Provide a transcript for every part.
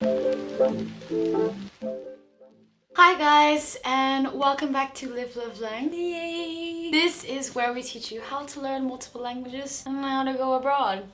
Hi guys, and welcome back to Live Love Lang. Yay! This is where we teach you how to learn multiple languages and how to go abroad.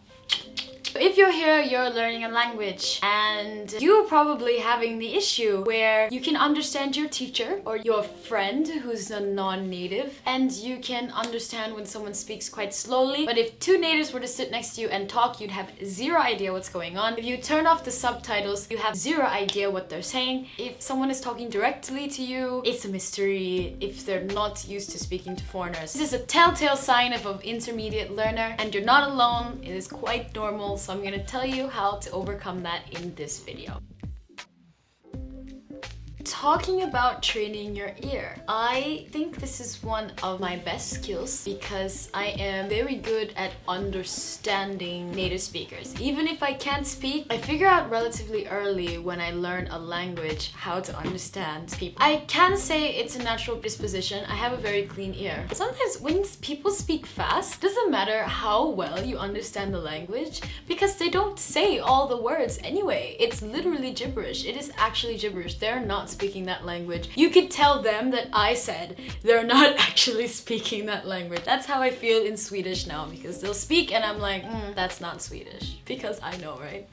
If you're here, you're learning a language and you're probably having the issue where you can understand your teacher or your friend who's a non-native, and you can understand when someone speaks quite slowly, but if two natives were to sit next to you and talk, you'd have zero idea what's going on. If you turn off the subtitles, you have zero idea what they're saying. If someone is talking directly to you, it's a mystery if they're not used to speaking to foreigners. This is a telltale sign of an intermediate learner, and you're not alone. It is quite normal. So I'm gonna tell you how to overcome that in this video. Talking about training your ear. I think this is one of my best skills because I am very good at understanding native speakers. Even if I can't speak, I figure out relatively early when I learn a language how to understand people. I can say it's a natural disposition. I have a very clean ear. Sometimes when people speak fast, it doesn't matter how well you understand the language because they don't say all the words anyway. It's literally gibberish. It is actually gibberish. They're not speaking that language. You could tell them that I said they're not actually speaking that language. That's how I feel in Swedish now, because they'll speak and I'm like, that's not Swedish. Because I know, right?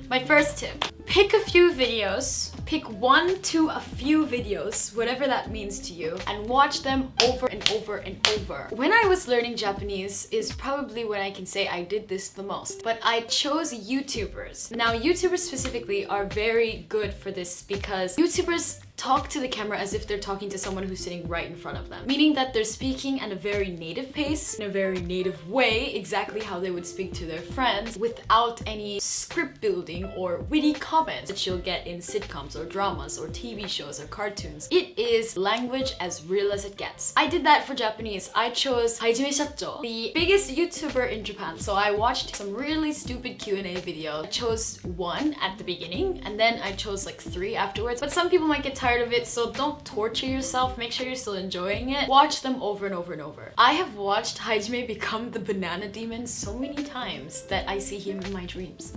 My first tip. Pick a few videos, pick one to a few videos, whatever that means to you, and watch them over and over and over. When I was learning Japanese is probably when I can say I did this the most, but I chose YouTubers. Now, YouTubers specifically are very good for this because YouTubers talk to the camera as if they're talking to someone who's sitting right in front of them. Meaning that they're speaking at a very native pace, in a very native way, exactly how they would speak to their friends, without any script building or witty comments that you'll get in sitcoms or dramas or TV shows or cartoons. It is language as real as it gets. I did that for Japanese. I chose Hajime Shacho, the biggest YouTuber in Japan. So I watched some really stupid Q&A video. I chose one at the beginning and then I chose like 3 afterwards. But some people might get tired of it, so don't torture yourself. Make sure you're still enjoying it. Watch them over and over and over. I have watched Hajime become the banana demon so many times that I see him in my dreams.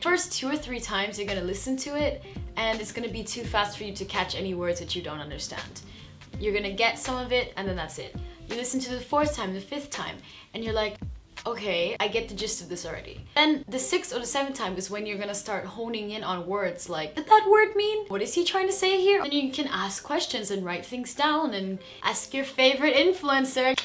First 2 or 3 times you're gonna listen to it and it's gonna be too fast for you to catch any words that you don't understand. You're gonna get some of it and then that's it. You listen to the 4th time, the 5th time, and you're like, okay, I get the gist of this already. Then the 6th or the 7th time is when you're gonna start honing in on words like, what did that word mean? What is he trying to say here? And you can ask questions and write things down and ask your favorite influencer.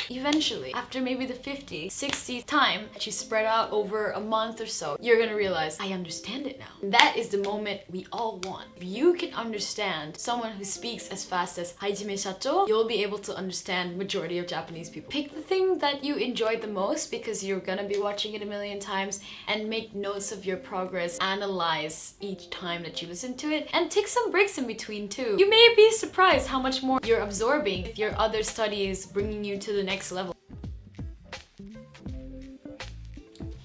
Eventually, after maybe the 50th, 60th time that you spread out over a month or so, you're gonna realize, I understand it now. And that is the moment we all want. If you can understand someone who speaks as fast as Hajime Shacho, you'll be able to understand majority of Japanese people. Pick the thing that you enjoy the most because you're gonna be watching it a million times, and make notes of your progress. Analyze each time that you listen to it and take some breaks in between too. You may be surprised how much more you're absorbing if your other study is bringing you to the next level.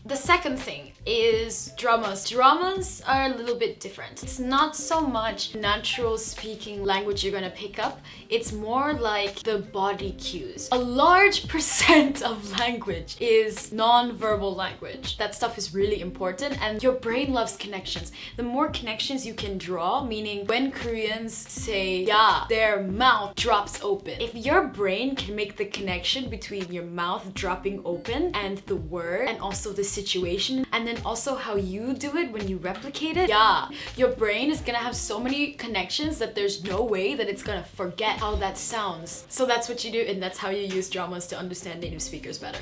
The second thing is dramas. Dramas are a little bit different. It's not so much natural speaking language you're gonna pick up. It's more like the body cues. A large percent of language is non-verbal language. That stuff is really important, and your brain loves connections. The more connections you can draw, meaning when Koreans say yeah, their mouth drops open. If your brain can make the connection between your mouth dropping open and the word and also the situation, and then also how you do it when you replicate it, yeah, your brain is gonna have so many connections that there's no way that it's gonna forget how that sounds. So that's what you do, and that's how you use dramas to understand native speakers better.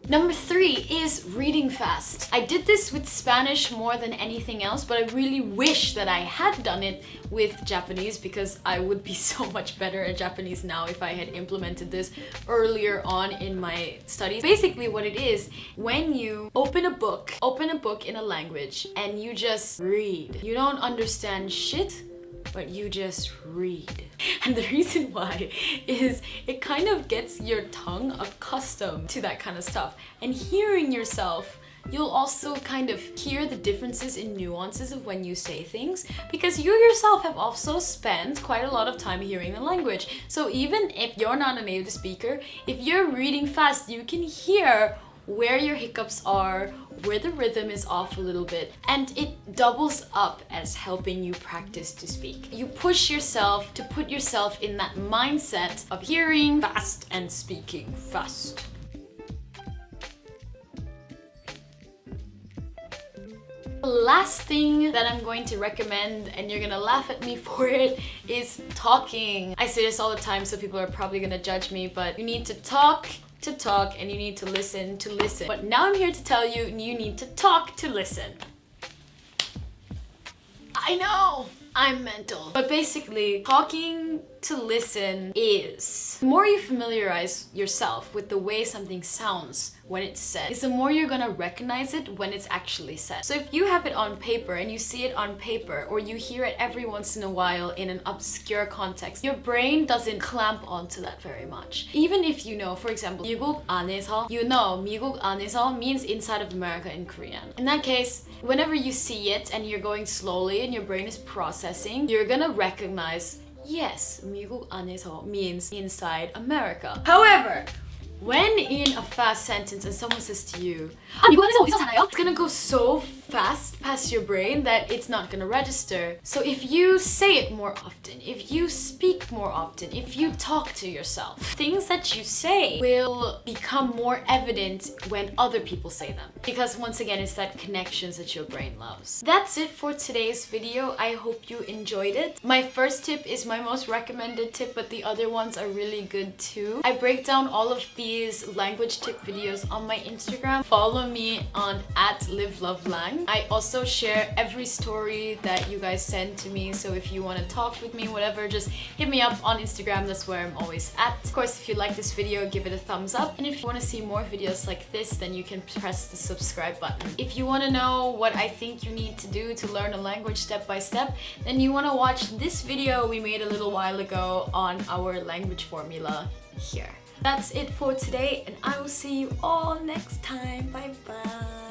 Number 3 is reading fast. I did this with Spanish more than anything else, but I really wish that I had done it with Japanese because I would be so much better at Japanese now if I had implemented this earlier on in my studies. Basically what it is, when you open a book in a language and you just read, you don't understand shit, but you just read. And the reason why is it kind of gets your tongue accustomed to that kind of stuff. And hearing yourself you'll also kind of hear the differences in nuances of when you say things, because you yourself have also spent quite a lot of time hearing the language. So even if you're not a native speaker, if you're reading fast, you can hear where your hiccups are, where the rhythm is off a little bit, and it doubles up as helping you practice to speak. You push yourself to put yourself in that mindset of hearing fast and speaking fast. The last thing that I'm going to recommend, and you're gonna laugh at me for it, is talking. I say this all the time, so people are probably gonna judge me, but you need to talk, and you need to listen. But now I'm here to tell you, you need to talk to listen. I know, I'm mental. But basically, talking to listen is, the more you familiarize yourself with the way something sounds when it's said, is the more you're gonna recognize it when it's actually said. So if you have it on paper and you see it on paper, or you hear it every once in a while in an obscure context, your brain doesn't clamp onto that very much. Even if you know, for example, 미국 안에서, you know 미국 안에서 means inside of America in Korean. In that case, whenever you see it and you're going slowly and your brain is processing, you're gonna recognize, yes, 미국 안에서 means inside America. However, when in a fast sentence and someone says to you, 미국 안에서 어디서 살아요? It's gonna go so fast past your brain that it's not gonna register. So if you say it more often, if you speak more often, if you talk to yourself, things that you say will become more evident when other people say them. Because once again, it's that connections that your brain loves. That's it for today's video. I hope you enjoyed it. My first tip is my most recommended tip, but the other ones are really good too. I break down all of these language tip videos on my Instagram. Follow me on @livelovelang. I also share every story that you guys send to me, so if you want to talk with me, whatever, just hit me up on Instagram. That's where I'm always at. Of course, if you like this video, give it a thumbs up, and if you want to see more videos like this, then you can press the subscribe button. If you want to know what I think you need to do to learn a language step by step, then you want to watch this video we made a little while ago on our language formula here. That's it for today, and I will see you all next time. Bye bye.